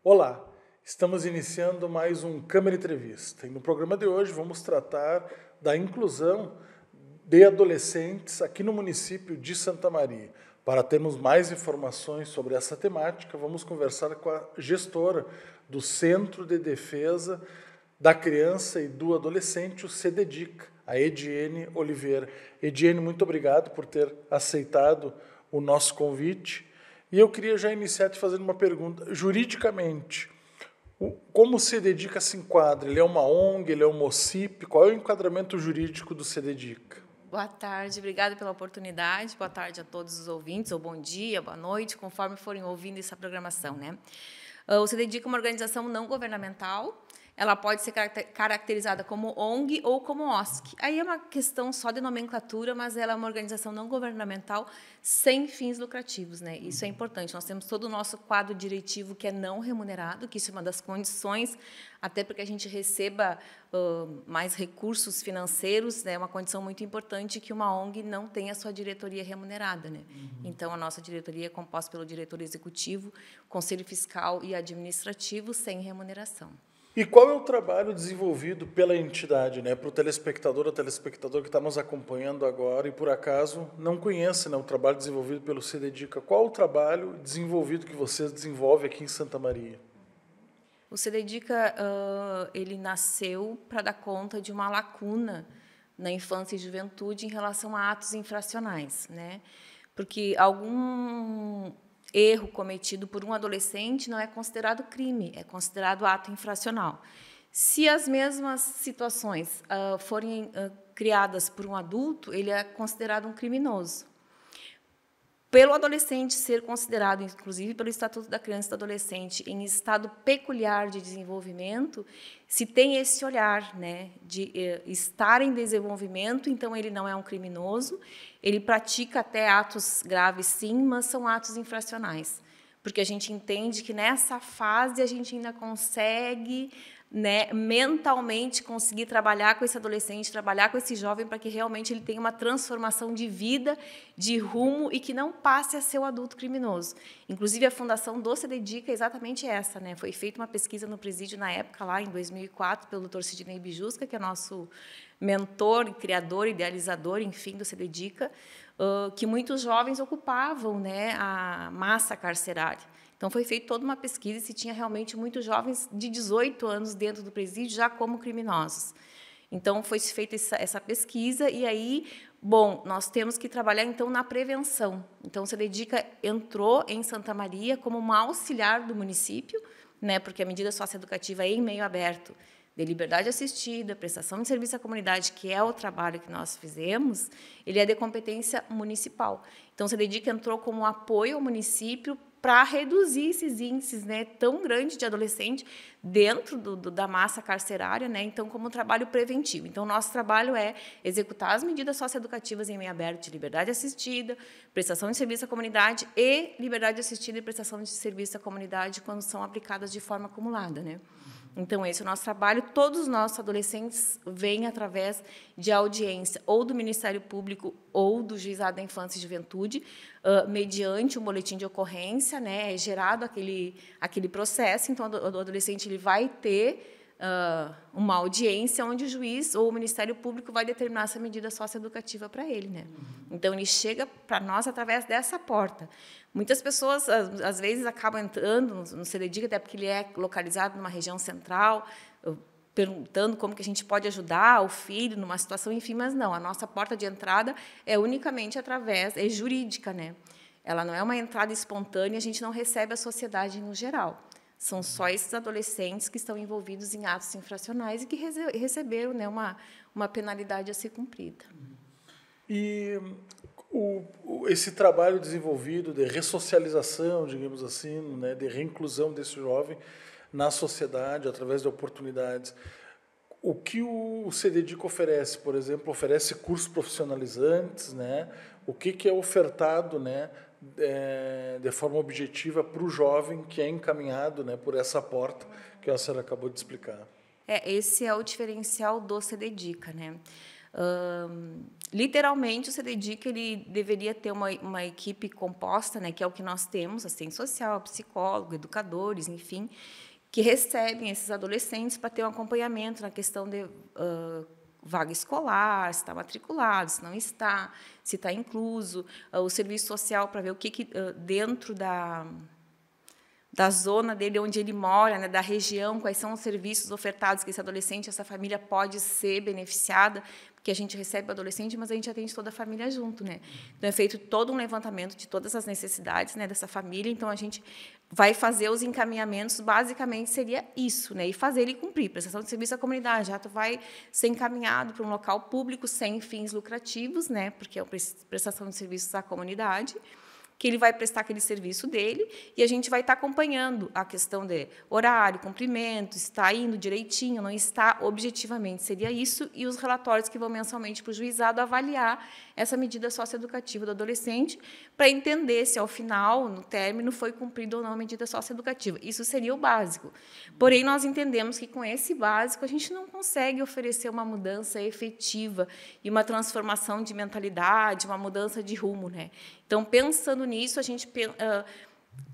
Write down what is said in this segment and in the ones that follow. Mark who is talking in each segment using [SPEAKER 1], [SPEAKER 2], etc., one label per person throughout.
[SPEAKER 1] Olá, estamos iniciando mais um Câmara Entrevista e no programa de hoje vamos tratar da inclusão de adolescentes aqui no município de Santa Maria. Para termos mais informações sobre essa temática, vamos conversar com a gestora do Centro de Defesa da Criança e do Adolescente, o CDDIC, a Ediene Oliveira. Ediene, muito obrigado por ter aceitado o nosso convite. E eu queria já iniciar te fazendo uma pergunta. Juridicamente, como o CDDIC se enquadra? Ele é uma ONG, ele é uma OCIP? Qual é o enquadramento jurídico do CDDIC?
[SPEAKER 2] Boa tarde, obrigada pela oportunidade. Boa tarde a todos os ouvintes, ou bom dia, boa noite, conforme forem ouvindo essa programação, né? O CDDIC é uma organização não governamental. Ela pode ser caracterizada como ONG ou como OSC. Aí é uma questão só de nomenclatura, mas ela é uma organização não governamental sem fins lucrativos, né? Isso é importante. Nós temos todo o nosso quadro diretivo que é não remunerado, que isso é uma das condições, até para que a gente receba mais recursos financeiros, né? É uma condição muito importante que uma ONG não tenha sua diretoria remunerada, né? Então, a nossa diretoria é composta pelo diretor executivo, conselho fiscal e administrativo sem remuneração.
[SPEAKER 1] E qual é o trabalho desenvolvido pela entidade, né? Para o telespectador ou telespectador que está nos acompanhando agora e, por acaso, não conhece, né, o trabalho desenvolvido pelo CDDIC. Qual o trabalho desenvolvido que vocês desenvolvem aqui em Santa Maria?
[SPEAKER 2] O CDDIC ele nasceu para dar conta de uma lacuna na infância e juventude em relação a atos infracionais, né? Porque algum erro cometido por um adolescente não é considerado crime, é considerado ato infracional. Se as mesmas situações forem criadas por um adulto, ele é considerado um criminoso. Pelo adolescente ser considerado, inclusive pelo Estatuto da Criança e do Adolescente, em estado peculiar de desenvolvimento, se tem esse olhar, né, de estar em desenvolvimento, então ele não é um criminoso, ele pratica até atos graves, sim, mas são atos infracionais, porque a gente entende que nessa fase a gente ainda consegue, né, mentalmente conseguir trabalhar com esse adolescente, trabalhar com esse jovem para que realmente ele tenha uma transformação de vida, de rumo e que não passe a ser o adulto criminoso. Inclusive, a fundação do CDDIC é exatamente essa, né? Foi feita uma pesquisa no presídio na época, lá em 2004, pelo Dr. Sidney Bijusca, que é nosso mentor, criador, idealizador, enfim, do CDDIC, que muitos jovens ocupavam, né, a massa carcerária. Então, foi feita toda uma pesquisa e se tinha realmente muitos jovens de 18 anos dentro do presídio já como criminosos. Então, foi feita essa pesquisa e aí, bom, nós temos que trabalhar, então, na prevenção. Então, o CDDIC entrou em Santa Maria como uma auxiliar do município, né, porque a medida socioeducativa é em meio aberto, de liberdade assistida, prestação de serviço à comunidade, que é o trabalho que nós fizemos, ele é de competência municipal. Então, o CDDIC entrou como apoio ao município para reduzir esses índices, né, tão grandes de adolescente dentro da massa carcerária, né, então, como um trabalho preventivo. Então, nosso trabalho é executar as medidas socioeducativas em meio aberto de liberdade assistida, prestação de serviço à comunidade e liberdade assistida e prestação de serviço à comunidade quando são aplicadas de forma acumulada, né. Então, esse é o nosso trabalho. Todos os nossos adolescentes vêm através de audiência ou do Ministério Público ou do Juizado da Infância e Juventude, mediante um boletim de ocorrência, né, é gerado aquele processo. Então, o adolescente ele vai ter uma audiência onde o juiz ou o Ministério Público vai determinar essa medida socioeducativa para ele, né? Então, ele chega para nós através dessa porta. Muitas pessoas, às vezes, acabam entrando no CDDIC, até porque ele é localizado numa região central, perguntando como que a gente pode ajudar o filho numa situação, enfim, mas não, a nossa porta de entrada é unicamente através, é jurídica, né? Ela não é uma entrada espontânea, a gente não recebe a sociedade no geral. São só esses adolescentes que estão envolvidos em atos infracionais e que receberam, né, uma penalidade a ser cumprida.
[SPEAKER 1] E esse trabalho desenvolvido de ressocialização, digamos assim, né, de reinclusão desse jovem na sociedade, através de oportunidades, o que o CDDIC oferece, por exemplo, oferece cursos profissionalizantes, né? O que é ofertado, né, de forma objetiva para o jovem que é encaminhado, né, por essa porta que a senhora acabou de explicar.
[SPEAKER 2] Esse é o diferencial do CDDIC, né? Literalmente, o CDDIC ele deveria ter uma equipe composta, né, que é o que nós temos, assistente social, psicólogo, educadores, enfim, que recebem esses adolescentes para ter um acompanhamento na questão de vaga escolar, se está matriculado, se não está, se está incluso, o serviço social para ver o que dentro da zona dele, onde ele mora, né, da região, quais são os serviços ofertados que esse adolescente, essa família pode ser beneficiada, porque a gente recebe o adolescente, mas a gente atende toda a família junto, né? Então, é feito todo um levantamento de todas as necessidades, né, dessa família, então, a gente vai fazer os encaminhamentos, basicamente, seria isso, né, e fazer ele cumprir, prestação de serviço à comunidade, já tu vai ser encaminhado para um local público sem fins lucrativos, né, porque é a prestação de serviços à comunidade, que ele vai prestar aquele serviço dele, e a gente vai estar acompanhando a questão de horário, cumprimento, está indo direitinho, não está, objetivamente seria isso, e os relatórios que vão mensalmente para o juizado avaliar essa medida socioeducativa do adolescente, para entender se, ao final, no término, foi cumprida ou não a medida socioeducativa. Isso seria o básico. Porém, nós entendemos que, com esse básico, a gente não consegue oferecer uma mudança efetiva e uma transformação de mentalidade, uma mudança de rumo, né? Então, pensando nisso, a gente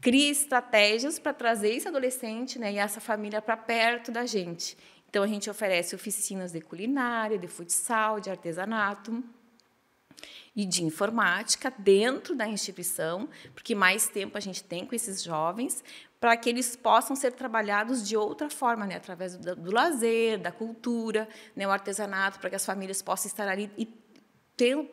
[SPEAKER 2] cria estratégias para trazer esse adolescente, né, e essa família para perto da gente. Então, a gente oferece oficinas de culinária, de futsal, de artesanato e de informática dentro da instituição, porque mais tempo a gente tem com esses jovens, para que eles possam ser trabalhados de outra forma, né, através do lazer, da cultura, né, o artesanato, para que as famílias possam estar ali e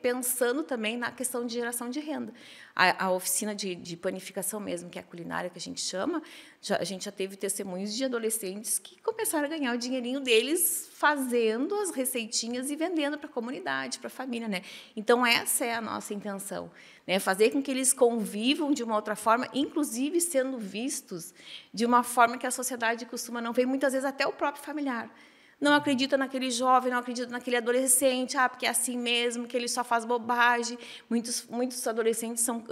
[SPEAKER 2] pensando também na questão de geração de renda. A oficina de panificação mesmo, que é a culinária que a gente chama, a gente já teve testemunhos de adolescentes que começaram a ganhar o dinheirinho deles fazendo as receitinhas e vendendo para a comunidade, para a família, né? Então, essa é a nossa intenção, né? Fazer com que eles convivam de uma outra forma, inclusive sendo vistos de uma forma que a sociedade costuma não ver, muitas vezes até o próprio familiar. Não acredita naquele jovem, não acredita naquele adolescente, porque é assim mesmo, que ele só faz bobagem. Muitos adolescentes são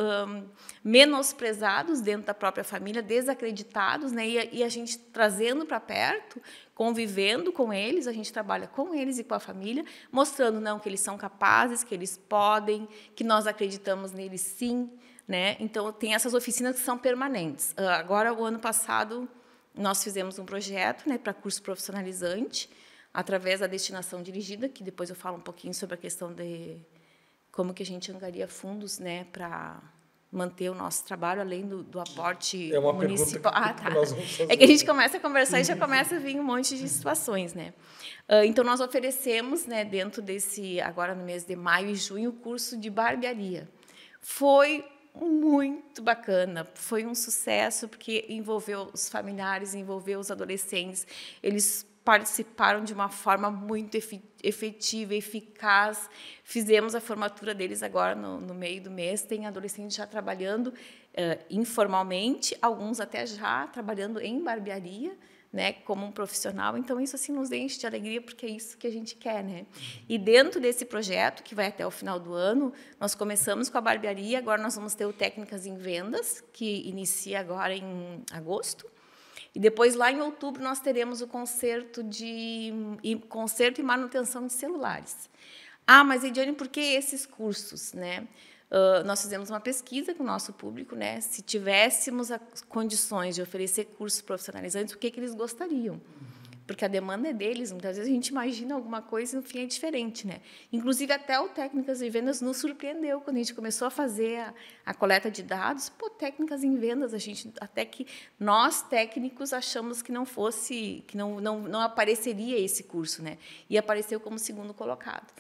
[SPEAKER 2] menosprezados dentro da própria família, desacreditados, né? E a gente trazendo para perto, convivendo com eles, a gente trabalha com eles e com a família, mostrando não que eles são capazes, que eles podem, que nós acreditamos neles sim, né? Então, tem essas oficinas que são permanentes. Agora, o ano passado, nós fizemos um projeto, né, para curso profissionalizante, através da destinação dirigida, que depois eu falo um pouquinho sobre a questão de como que a gente angaria fundos, né, para manter o nosso trabalho, além do aporte municipal.
[SPEAKER 1] Que nós vamos fazer.
[SPEAKER 2] É que a gente começa a conversar e já começa a vir um monte de situações, né? Então, nós oferecemos, né, dentro desse, agora no mês de maio e junho, o curso de barbearia. Foi muito bacana, foi um sucesso, porque envolveu os familiares, envolveu os adolescentes, eles participaram de uma forma muito efetiva, eficaz. Fizemos a formatura deles agora no meio do mês, tem adolescentes já trabalhando informalmente, alguns até já trabalhando em barbearia, né, como um profissional. Então, isso assim nos enche de alegria, porque é isso que a gente quer, né? E dentro desse projeto, que vai até o final do ano, nós começamos com a barbearia, agora nós vamos ter o Técnicas em Vendas, que inicia agora em agosto, e depois, lá em outubro, nós teremos o conserto e manutenção de celulares. Mas, Ediane, por que esses cursos, né? Nós fizemos uma pesquisa com o nosso público, né? Se tivéssemos as condições de oferecer cursos profissionalizantes, o que eles gostariam? Porque a demanda é deles, muitas vezes a gente imagina alguma coisa e, no fim, é diferente, né? Inclusive, até o Técnicas em Vendas nos surpreendeu quando a gente começou a fazer a coleta de dados. Técnicas em vendas, até que nós, técnicos, achamos que não fosse, que não apareceria esse curso, né? E apareceu como segundo colocado.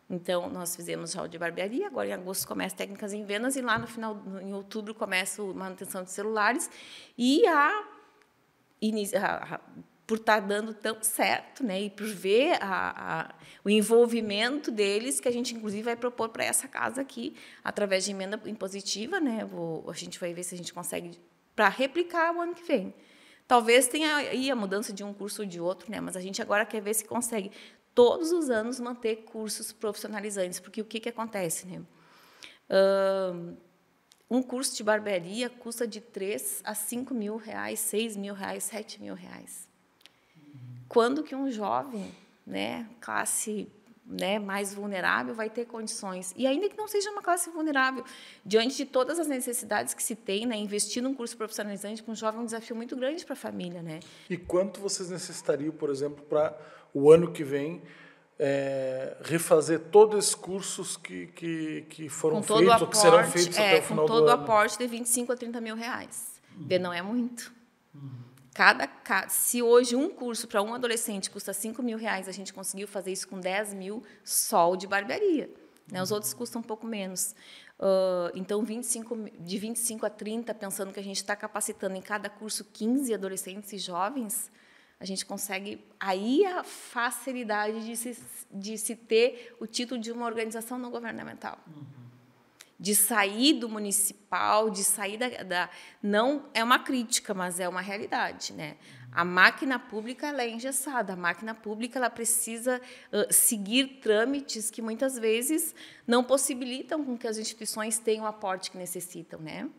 [SPEAKER 2] Então, nós fizemos já o de barbearia, agora em agosto começa Técnicas em Vendas, e lá no final, em outubro, começa a manutenção de celulares, e por estar dando tão certo, né, e por ver o envolvimento deles, que a gente, inclusive, vai propor para essa casa aqui, através de emenda impositiva, né, a gente vai ver se a gente consegue, para replicar o ano que vem. Talvez tenha aí a mudança de um curso ou de outro, né, mas a gente agora quer ver se consegue, todos os anos, manter cursos profissionalizantes, porque o que acontece, né? Um curso de barbearia custa de 3 a 5 mil reais, 6 mil reais, 7 mil reais. Quando que um jovem, né, classe né, mais vulnerável vai ter condições. E ainda que não seja uma classe vulnerável, diante de todas as necessidades que se tem, né, investir num curso profissionalizante para um jovem é um desafio muito grande para a família, né?
[SPEAKER 1] E quanto vocês necessitariam, por exemplo, para o ano que vem, refazer todos esses cursos que foram feitos ou que serão feitos até o final do ano?
[SPEAKER 2] Com todo o aporte de 25 a 30 mil reais. Não é muito. Se hoje um curso para um adolescente custa 5 mil reais, a gente conseguiu fazer isso com 10 mil só o de barbearia. Né? Os outros custam um pouco menos. Então, de 25 a 30, pensando que a gente está capacitando em cada curso 15 adolescentes e jovens, a gente consegue aí a facilidade de se ter o título de uma organização não governamental. De sair do municipal, de sair não é uma crítica, mas é uma realidade, né? A máquina pública ela é engessada, a máquina pública ela precisa seguir trâmites que muitas vezes não possibilitam com que as instituições tenham o aporte que necessitam, né?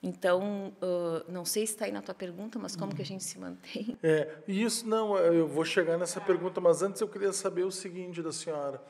[SPEAKER 2] Então, não sei se está aí na tua pergunta, mas como que a gente se mantém?
[SPEAKER 1] Isso não, eu vou chegar nessa pergunta, mas antes eu queria saber o seguinte da senhora.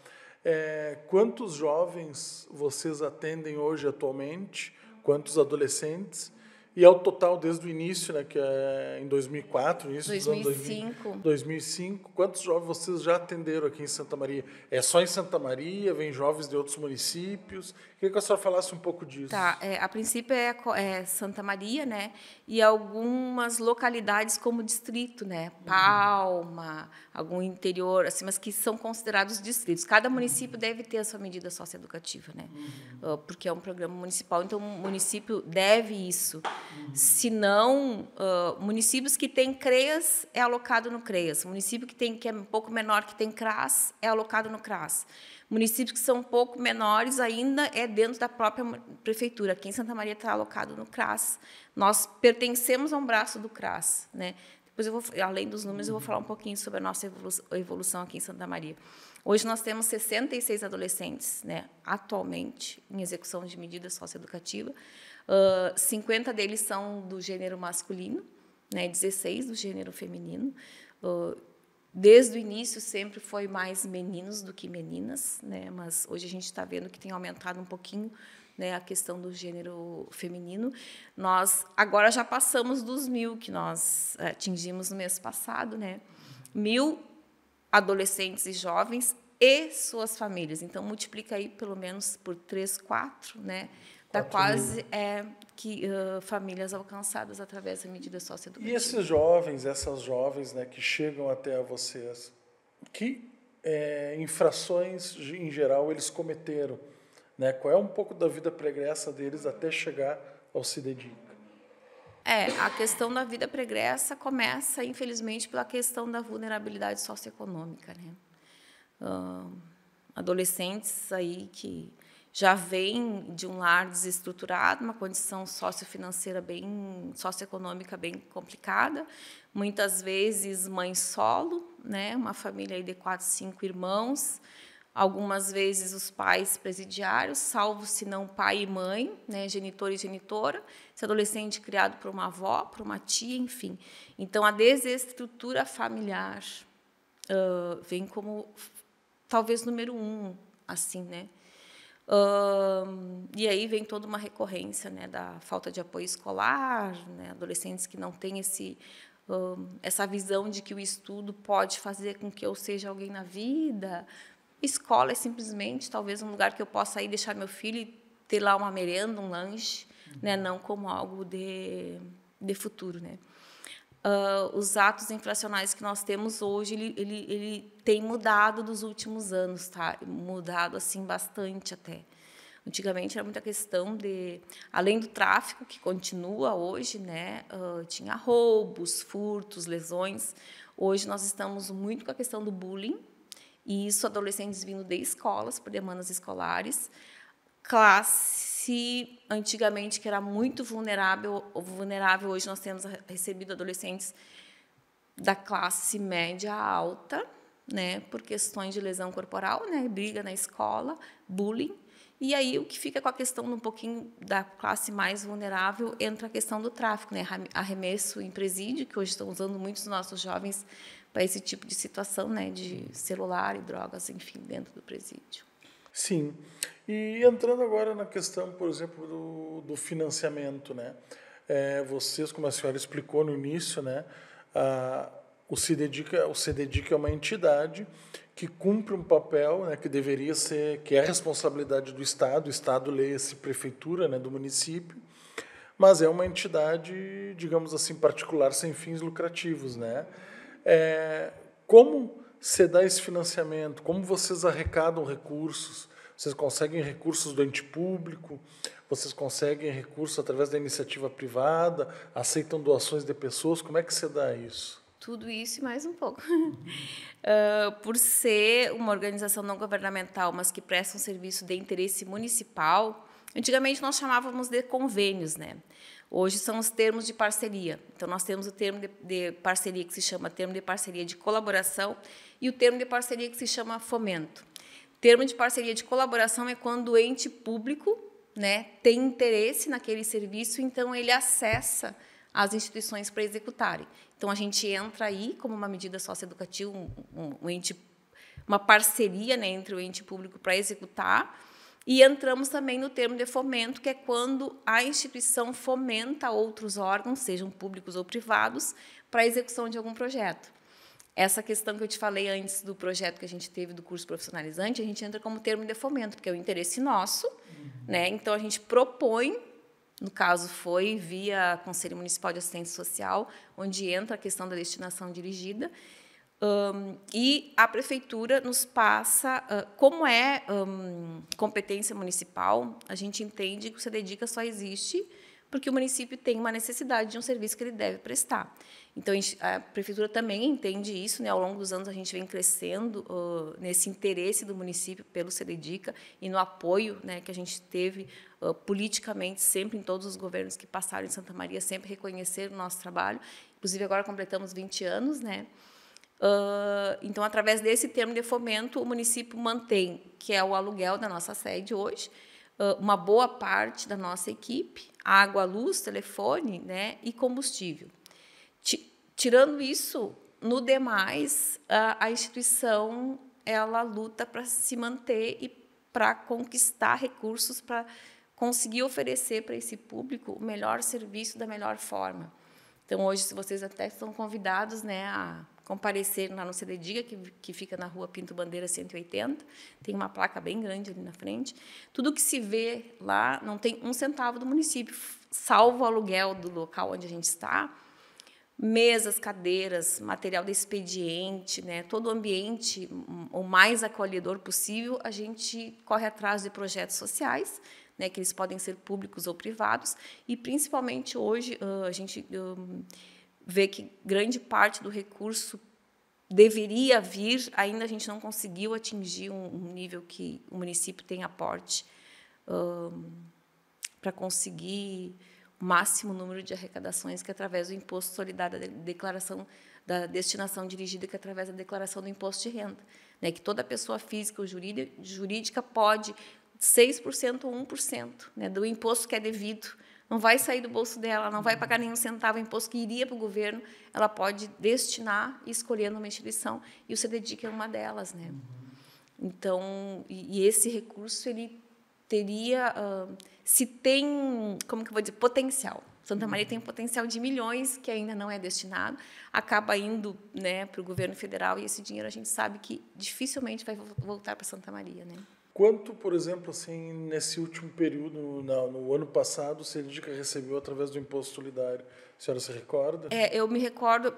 [SPEAKER 1] Quantos jovens vocês atendem hoje atualmente? Quantos adolescentes? E ao total, desde o início, né, que é em 2004, início
[SPEAKER 2] 2005.
[SPEAKER 1] 2005, quantos jovens vocês já atenderam aqui em Santa Maria? É só em Santa Maria? Vem jovens de outros municípios? Queria que a senhora falasse um pouco disso.
[SPEAKER 2] Tá, a princípio é Santa Maria, né? E algumas localidades como distrito, né? Palma, algum interior, assim, mas que são considerados distritos. Cada município deve ter a sua medida socioeducativa, né? Porque é um programa municipal, então o município deve isso. Se não, municípios que têm CREAS é alocado no CREAS. Município que é um pouco menor, que tem CRAS, é alocado no CRAS. Municípios que são um pouco menores ainda é dentro da própria prefeitura. Aqui em Santa Maria está alocado no CRAS. Nós pertencemos a um braço do CRAS, né? Depois além dos números, eu vou falar um pouquinho sobre a nossa evolução aqui em Santa Maria. Hoje nós temos 66 adolescentes, né, atualmente, em execução de medida socioeducativa. 50 deles são do gênero masculino, né, 16 do gênero feminino. Desde o início sempre foi mais meninos do que meninas, né, mas hoje a gente está vendo que tem aumentado um pouquinho, né, a questão do gênero feminino. Nós agora já passamos dos 1.000 que nós atingimos no mês passado, né, 1.000 adolescentes e jovens e suas famílias. Então multiplica aí pelo menos por 3, 4, né? Dá quase famílias alcançadas através da medida socioeducativa.
[SPEAKER 1] E esses jovens, essas jovens, né, que chegam até vocês, que infrações em geral eles cometeram, né? Qual é um pouco da vida pregressa deles até chegar ao CIDEDICA?
[SPEAKER 2] A questão da vida pregressa começa, infelizmente, pela questão da vulnerabilidade socioeconômica, né? Adolescentes aí que já vêm de um lar desestruturado, uma condição sociofinanceira socioeconômica bem complicada, muitas vezes mãe solo, né? Uma família aí de 4, 5 irmãos, algumas vezes os pais presidiários, salvo se não pai e mãe, né, genitor e genitora, esse adolescente criado por uma avó, por uma tia, enfim. Então, a desestrutura familiar vem como, talvez, número 1, assim, né? E aí vem toda uma recorrência, né, da falta de apoio escolar, né, adolescentes que não têm essa visão de que o estudo pode fazer com que eu seja alguém na vida. Escola é simplesmente, talvez, um lugar que eu possa ir deixar meu filho e ter lá uma merenda, um lanche, né, não como algo de futuro, né? Os atos infracionais que nós temos hoje, ele tem mudado dos últimos anos, tá? Mudado assim bastante até. Antigamente era muita questão de, além do tráfico que continua hoje, né? Tinha roubos, furtos, lesões. Hoje nós estamos muito com a questão do bullying, e isso adolescentes vindo de escolas por demandas escolares. Classe, antigamente, que era muito vulnerável, hoje nós temos recebido adolescentes da classe média alta, né, por questões de lesão corporal, né, briga na escola, bullying. E aí o que fica com a questão um pouquinho da classe mais vulnerável entra a questão do tráfico, né, arremesso em presídio, que hoje estão usando muitos dos nossos jovens para esse tipo de situação, né, de celular e drogas, enfim, dentro do presídio.
[SPEAKER 1] Sim. E entrando agora na questão, por exemplo, do financiamento, né? Vocês, como a senhora explicou no início, né, o CDDIC é uma entidade que cumpre um papel, né, que deveria ser, que é a responsabilidade do Estado. O Estado lê-se prefeitura, né, do município, mas é uma entidade, digamos assim, particular, sem fins lucrativos, né? Como se dá esse financiamento? Como vocês arrecadam recursos? Vocês conseguem recursos do ente público? Vocês conseguem recursos através da iniciativa privada? Aceitam doações de pessoas? Como é que se dá isso?
[SPEAKER 2] Tudo isso e mais um pouco. Por ser uma organização não governamental, mas que presta um serviço de interesse municipal, antigamente nós chamávamos de convênios, né? Hoje são os termos de parceria. Então, nós temos o termo de parceria que se chama termo de parceria de colaboração e o termo de parceria que se chama fomento. Termo de parceria de colaboração é quando o ente público, né, tem interesse naquele serviço, então ele acessa as instituições para executarem. Então, a gente entra aí como uma medida socioeducativa, uma parceria, né, entre o ente público para executar, e entramos também no termo de fomento, que é quando a instituição fomenta outros órgãos, sejam públicos ou privados, para a execução de algum projeto. Essa questão que eu te falei antes do projeto que a gente teve do curso profissionalizante, a gente entra como termo de fomento, porque é o interesse nosso, né? Então, a gente propõe, no caso foi via Conselho Municipal de Assistência Social, onde entra a questão da destinação dirigida, e a prefeitura nos passa, como é competência municipal, a gente entende que o CDDICA só existe porque o município tem uma necessidade de um serviço que ele deve prestar. Então, a prefeitura também entende isso, né? Ao longo dos anos, a gente vem crescendo nesse interesse do município pelo CDDICA e no apoio, né, que a gente teve politicamente, sempre em todos os governos que passaram em Santa Maria, sempre reconheceram o nosso trabalho. Inclusive, agora completamos 20 anos, né? Então, através desse termo de fomento, o município mantém, que é o aluguel da nossa sede hoje, uma boa parte da nossa equipe, água, luz, telefone, né, e combustível. Tirando isso, no demais, a instituição ela luta para se manter e para conquistar recursos para conseguir oferecer para esse público o melhor serviço da melhor forma. Então, hoje, se vocês até estão convidados, né, a comparecer lá no CDDICA, que fica na Rua Pinto Bandeira 180, tem uma placa bem grande ali na frente. Tudo que se vê lá não tem um centavo do município, salvo o aluguel do local onde a gente está, mesas, cadeiras, material de expediente, né, todo o ambiente o mais acolhedor possível, a gente corre atrás de projetos sociais, né, que eles podem ser públicos ou privados, e, principalmente, hoje, a gente vê que grande parte do recurso deveria vir, ainda a gente não conseguiu atingir um nível que o município tem aporte para conseguir o máximo número de arrecadações, que é através do imposto solidário, da declaração da destinação dirigida, que é através da declaração do imposto de renda, né, que toda pessoa física ou jurídica pode 6% ou 1%, né, do imposto que é devido. Não vai sair do bolso dela, não vai pagar nenhum centavo, imposto que iria para o governo, ela pode destinar e escolher numa instituição, e o CDDICA é uma delas, né? Então, e esse recurso ele teria, se tem, como que eu vou dizer, potencial. Santa Maria tem um potencial de milhões que ainda não é destinado, acaba indo, né, para o governo federal, e esse dinheiro a gente sabe que dificilmente vai voltar para Santa Maria, né?
[SPEAKER 1] Quanto, por exemplo, assim, nesse último período, no ano passado, o CDDICA recebeu através do imposto solidário? A senhora se recorda?
[SPEAKER 2] Eu me recordo.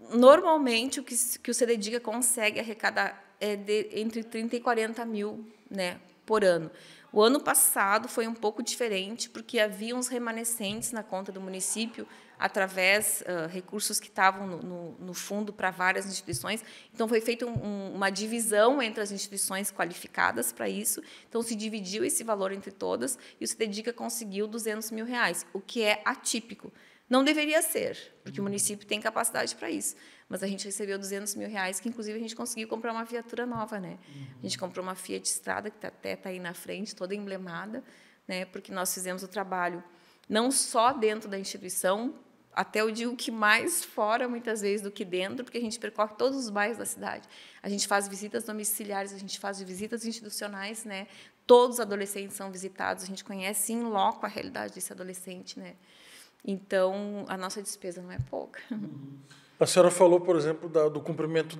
[SPEAKER 2] Normalmente, o que o CDDICA consegue arrecadar é entre 30 e 40 mil, né, por ano. O ano passado foi um pouco diferente, porque havia uns remanescentes na conta do município, através recursos que estavam no fundo para várias instituições. Então, foi feita uma divisão entre as instituições qualificadas para isso. Então, se dividiu esse valor entre todas e o CDDICA conseguiu R$200 mil, o que é atípico. Não deveria ser, porque o município tem capacidade para isso. Mas a gente recebeu R$200 mil, que, inclusive, a gente conseguiu comprar uma viatura nova, né? A gente comprou uma Fiat Strada, que até está aí na frente, toda emblemada, né? Porque nós fizemos o trabalho não só dentro da instituição, até eu digo que mais fora, muitas vezes, do que dentro, porque a gente percorre todos os bairros da cidade. A gente faz visitas domiciliares, a gente faz visitas institucionais, né? Todos os adolescentes são visitados, a gente conhece em loco a realidade desse adolescente, né? Então, a nossa despesa não é pouca.
[SPEAKER 1] A senhora falou, por exemplo, do cumprimento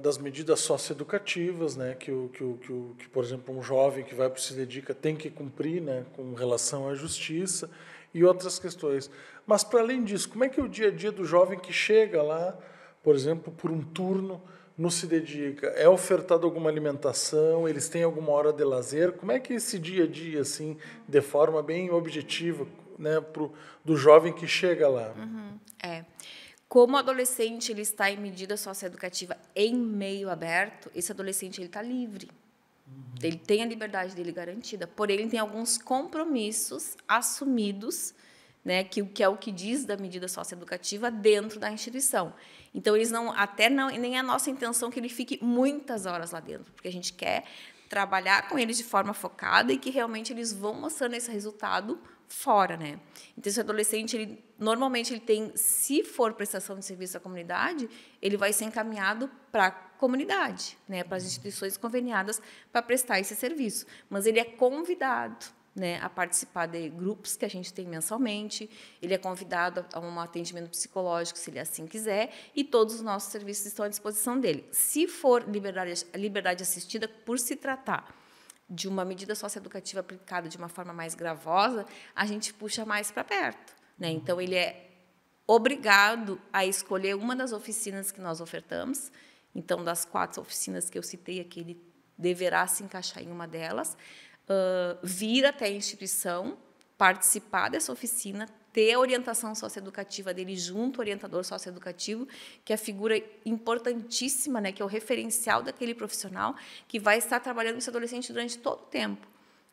[SPEAKER 1] das medidas socioeducativas, né, que, por exemplo, um jovem que vai para o Cidedica tem que cumprir, né, com relação à justiça e outras questões. Mas, para além disso, como é que é o dia a dia do jovem que chega lá, por exemplo, por um turno no Cidedica? É ofertada alguma alimentação? Eles têm alguma hora de lazer? Como é que é esse dia a dia, assim, de forma bem objetiva, né, do jovem que chega lá?
[SPEAKER 2] Como o adolescente ele está em medida socioeducativa em meio aberto, esse adolescente ele está livre. Ele tem a liberdade dele garantida, porém ele tem alguns compromissos assumidos, né, que é o que diz da medida socioeducativa dentro da instituição. Então eles nem é a nossa intenção que ele fique muitas horas lá dentro, porque a gente quer trabalhar com eles de forma focada e que realmente eles vão mostrando esse resultado fora, né? Então esse adolescente, normalmente ele tem, se for prestação de serviço à comunidade, ele vai ser encaminhado para a comunidade, né, para as instituições conveniadas para prestar esse serviço, mas ele é convidado, né, a participar de grupos que a gente tem mensalmente, ele é convidado a um atendimento psicológico, se ele assim quiser, e todos os nossos serviços estão à disposição dele. Se for liberdade assistida, por se tratar de uma medida socioeducativa aplicada de uma forma mais gravosa, a gente puxa mais para perto, né? Então, ele é obrigado a escolher uma das oficinas que nós ofertamos. Então, das 4 oficinas que eu citei aqui, ele deverá se encaixar em uma delas, vir até a instituição, participar dessa oficina, ter a orientação socioeducativa dele junto ao orientador socioeducativo, que é a figura importantíssima, né, que é o referencial daquele profissional, que vai estar trabalhando com esse adolescente durante todo o tempo.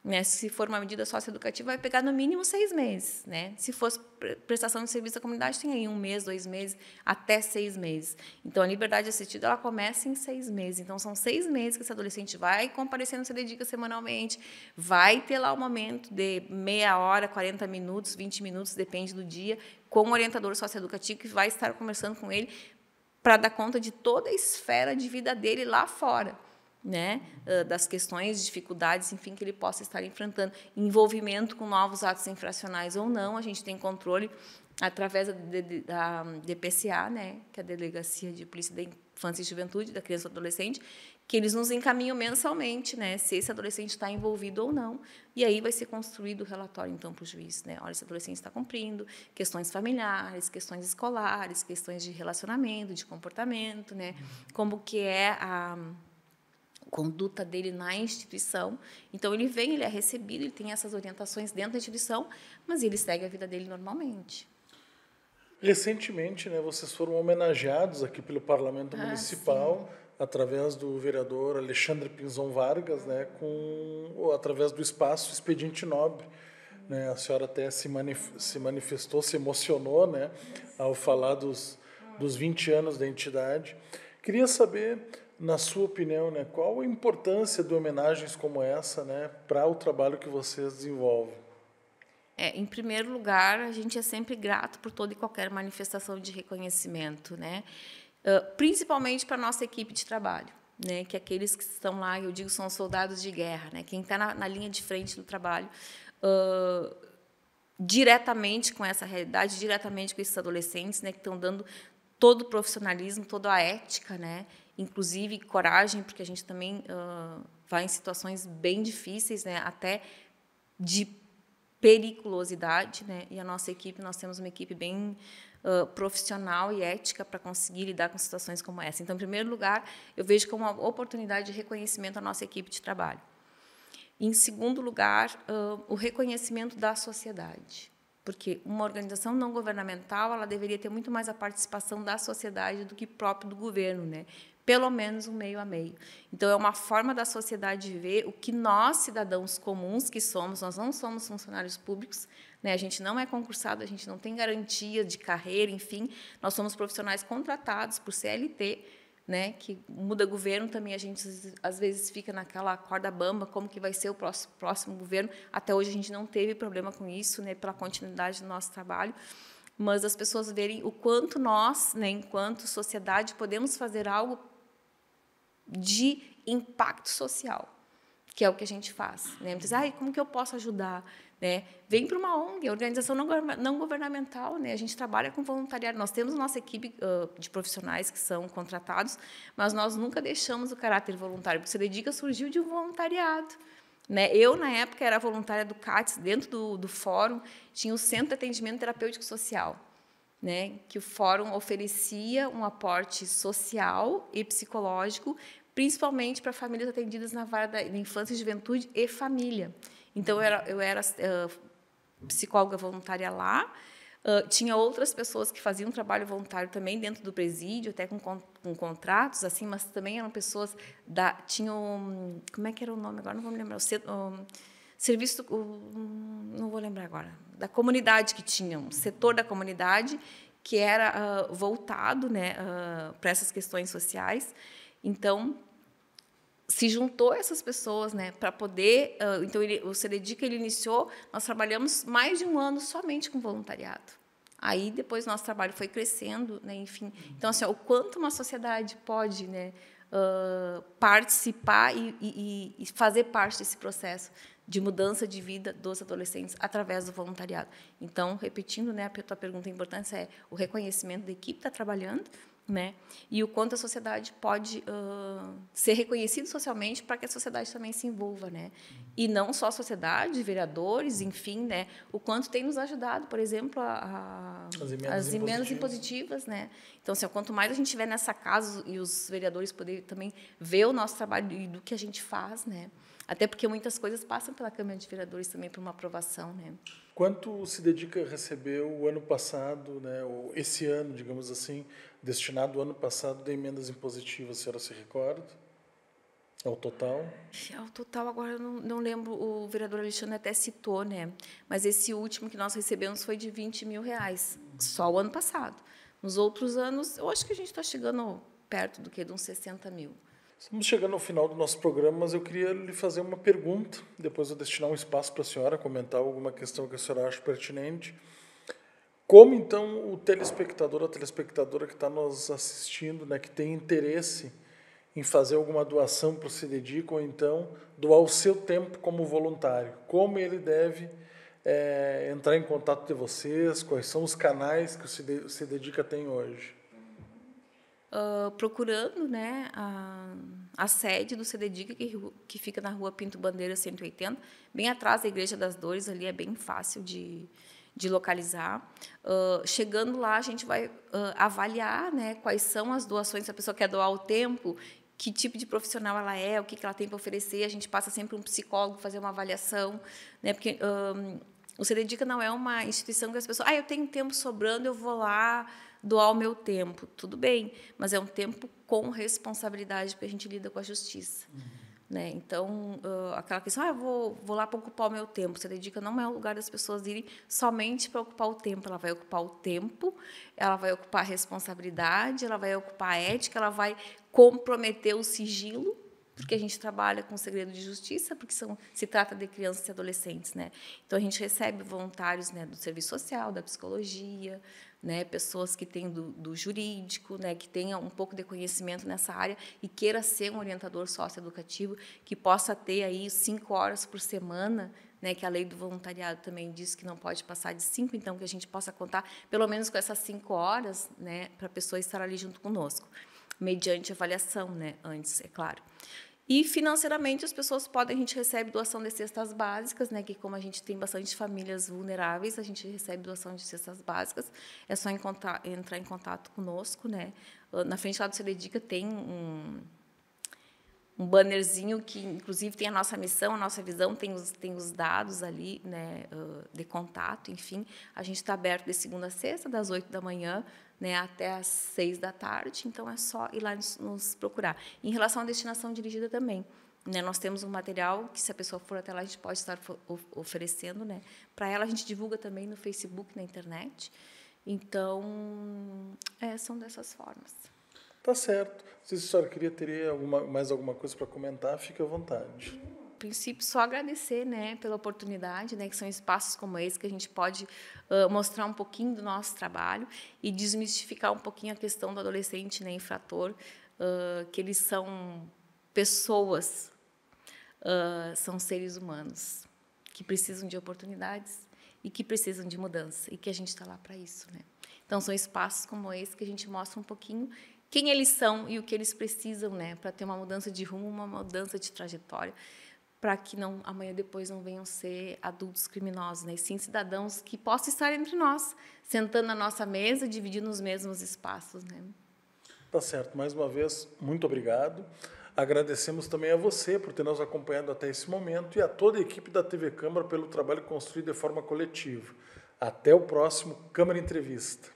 [SPEAKER 2] Né? Se for uma medida socioeducativa, vai pegar no mínimo 6 meses. Né? Se fosse prestação de serviço à comunidade, tem aí 1 mês, 2 meses, até 6 meses. Então, a liberdade assistida ela começa em 6 meses. Então, são 6 meses que esse adolescente vai comparecer no Cidedica semanalmente, vai ter lá um momento de meia hora, 40 minutos, 20 minutos, depende do dia, com o orientador socioeducativo que vai estar conversando com ele para dar conta de toda a esfera de vida dele lá fora. Né, das questões, dificuldades, enfim, que ele possa estar enfrentando, envolvimento com novos atos infracionais ou não, a gente tem controle através da DPCA, né, que é a Delegacia de Polícia da Infância e Juventude, da Criança e do Adolescente, que eles nos encaminham mensalmente, né, se esse adolescente está envolvido ou não, e aí vai ser construído o relatório, então, para o juiz, né, olha, esse adolescente está cumprindo, questões familiares, questões escolares, questões de relacionamento, de comportamento, né, como que é a conduta dele na instituição. Então, ele vem, ele é recebido, ele tem essas orientações dentro da instituição, mas ele segue a vida dele normalmente.
[SPEAKER 1] Recentemente, né, vocês foram homenageados aqui pelo Parlamento Municipal, através do vereador Alexandre Pinzon Vargas, né, através do espaço Expediente Nobre. Né, a senhora até se manifestou, se emocionou, né, ao falar dos 20 anos da entidade. Queria saber, na sua opinião, né, qual a importância de homenagens como essa, né, para o trabalho que vocês desenvolvem?
[SPEAKER 2] Em primeiro lugar, a gente é sempre grato por toda e qualquer manifestação de reconhecimento, né? Principalmente para a nossa equipe de trabalho, né? Que aqueles que estão lá, eu digo, são soldados de guerra, né? Quem está na linha de frente do trabalho, diretamente com essa realidade, diretamente com esses adolescentes, né, que estão dando todo o profissionalismo, toda a ética, né? Inclusive coragem, porque a gente também vai em situações bem difíceis, né? Até de periculosidade, né? E a nossa equipe, nós temos uma equipe bem profissional e ética para conseguir lidar com situações como essa. Então, em primeiro lugar, eu vejo como uma oportunidade de reconhecimento à nossa equipe de trabalho. Em segundo lugar, o reconhecimento da sociedade, porque uma organização não governamental ela deveria ter muito mais a participação da sociedade do que próprio do governo, né? Pelo menos um meio a meio. Então, é uma forma da sociedade ver o que nós, cidadãos comuns que somos, nós não somos funcionários públicos, né? A gente não é concursado, a gente não tem garantia de carreira, enfim, nós somos profissionais contratados por CLT, né? Que muda governo também, a gente às vezes fica naquela corda bamba, como que vai ser o próximo governo. Até hoje a gente não teve problema com isso, né? Pela continuidade do nosso trabalho. mas as pessoas verem o quanto nós, né, enquanto sociedade, podemos fazer algo de impacto social, que é o que a gente faz, né? Diz, como que eu posso ajudar, né? Vem para uma ONG, organização não governamental, né? A gente trabalha com voluntariado. Nós temos nossa equipe de profissionais que são contratados, mas nós nunca deixamos o caráter voluntário, porque o CDDICA surgiu de um voluntariado, né? Eu, na época, era voluntária do CATS, dentro do fórum, tinha o Centro de Atendimento Terapêutico Social, né? Que o fórum oferecia um aporte social e psicológico, principalmente para famílias atendidas na vara da infância, juventude e família. Então, eu era psicóloga voluntária lá, tinha outras pessoas que faziam trabalho voluntário também dentro do presídio, até com contratos, assim, mas também eram pessoas tinham, como é que era o nome agora? Não vou me lembrar. Serviço, não vou lembrar agora, da comunidade que tinha, um setor da comunidade que era voltado, né, para essas questões sociais. Então, se juntou essas pessoas, né, para poder... então, o CDDICA, ele iniciou, nós trabalhamos mais de um ano somente com voluntariado. Aí, depois, nosso trabalho foi crescendo, né, enfim. Então, assim, o quanto uma sociedade pode, né, participar e fazer parte desse processo de mudança de vida dos adolescentes através do voluntariado. Então, repetindo, né, a tua pergunta, a importância é o reconhecimento da equipe que está trabalhando, né, e o quanto a sociedade pode ser reconhecida socialmente para que a sociedade também se envolva, né, e não só a sociedade, vereadores, enfim, né, o quanto tem nos ajudado, por exemplo, as emendas impositivas, né. Então, assim, quanto mais a gente estiver nessa casa e os vereadores poderem também ver o nosso trabalho e do que a gente faz, né, até porque muitas coisas passam pela Câmara de Vereadores também para uma aprovação, né.
[SPEAKER 1] Quanto o CDDICA recebeu o ano passado, né, ou esse ano, digamos assim, destinado ao ano passado de emendas impositivas, a senhora se recorda? Ao total?
[SPEAKER 2] Ao total, agora eu não lembro, o vereador Alexandre até citou, né? Mas esse último que nós recebemos foi de R$20 mil, só o ano passado. Nos outros anos, eu acho que a gente está chegando perto de uns 60 mil.
[SPEAKER 1] Estamos chegando ao final do nosso programa, mas eu queria lhe fazer uma pergunta, depois eu destinar um espaço para a senhora comentar alguma questão que a senhora acha pertinente. Como, então, o telespectador ou a telespectadora que está nos assistindo, né, que tem interesse em fazer alguma doação para o CDDICA ou, então, doar o seu tempo como voluntário, como ele deve entrar em contato com vocês, quais são os canais que o CDDICA tem hoje?
[SPEAKER 2] Procurando, né, a sede do CDDICA, que fica na Rua Pinto Bandeira 180, bem atrás da Igreja das Dores, ali é bem fácil de localizar. Chegando lá, a gente vai avaliar, né, quais são as doações, se a pessoa quer doar o tempo, que tipo de profissional ela é, o que ela tem para oferecer. A gente passa sempre um psicólogo fazer uma avaliação, né, porque o CDDICA não é uma instituição que as pessoas... eu tenho tempo sobrando, eu vou lá doar o meu tempo. Tudo bem, mas é um tempo com responsabilidade, porque a gente lida com a justiça. Né? Então, aquela questão, eu vou lá para ocupar o meu tempo. O CDDICA não é um lugar das pessoas irem somente para ocupar o tempo. Ela vai ocupar o tempo, ela vai ocupar a responsabilidade, ela vai ocupar a ética, ela vai comprometer o sigilo, porque a gente trabalha com segredo de justiça, porque se trata de crianças e adolescentes, né? Então, a gente recebe voluntários, né, do serviço social, da psicologia, né, pessoas que têm do jurídico, né, que tenham um pouco de conhecimento nessa área e queira ser um orientador socioeducativo, que possa ter aí 5 horas por semana, né, que a lei do voluntariado também diz que não pode passar de 5, então que a gente possa contar pelo menos com essas 5 horas, né, para a pessoa estar ali junto conosco, mediante avaliação, né, antes, é claro. E, financeiramente, as pessoas podem... A gente recebe doação de cestas básicas, né, que, como a gente tem bastante famílias vulneráveis, a gente recebe doação de cestas básicas. É só entrar em contato conosco, né. Na frente lá do CDDICA tem um bannerzinho que, inclusive, tem a nossa missão, a nossa visão, tem os dados ali, né, de contato, enfim. A gente está aberto de segunda a sexta, das 8 da manhã, né, até às 6 da tarde, então é só ir lá nos procurar. Em relação à destinação dirigida também, né, nós temos um material que, se a pessoa for até lá, a gente pode estar oferecendo, né, para ela. A gente divulga também no Facebook, na internet. Então, são dessas formas.
[SPEAKER 1] Tá certo. Se a senhora teria mais alguma coisa para comentar, fique à vontade.
[SPEAKER 2] princípio, só agradecer, né, pela oportunidade, né, que são espaços como esse que a gente pode mostrar um pouquinho do nosso trabalho e desmistificar um pouquinho a questão do adolescente, né, infrator, que eles são pessoas, são seres humanos que precisam de oportunidades e que precisam de mudança, e que a gente está lá para isso, né? Então, são espaços como esse que a gente mostra um pouquinho quem eles são e o que eles precisam, né, para ter uma mudança de rumo, uma mudança de trajetória, para que não amanhã depois não venham ser adultos criminosos, né, e sim cidadãos que possam estar entre nós, sentando na nossa mesa, dividindo os mesmos espaços, né?
[SPEAKER 1] Tá certo. Mais uma vez, muito obrigado. Agradecemos também a você por ter nos acompanhado até esse momento e a toda a equipe da TV Câmara pelo trabalho construído de forma coletiva. Até o próximo Câmara Entrevista.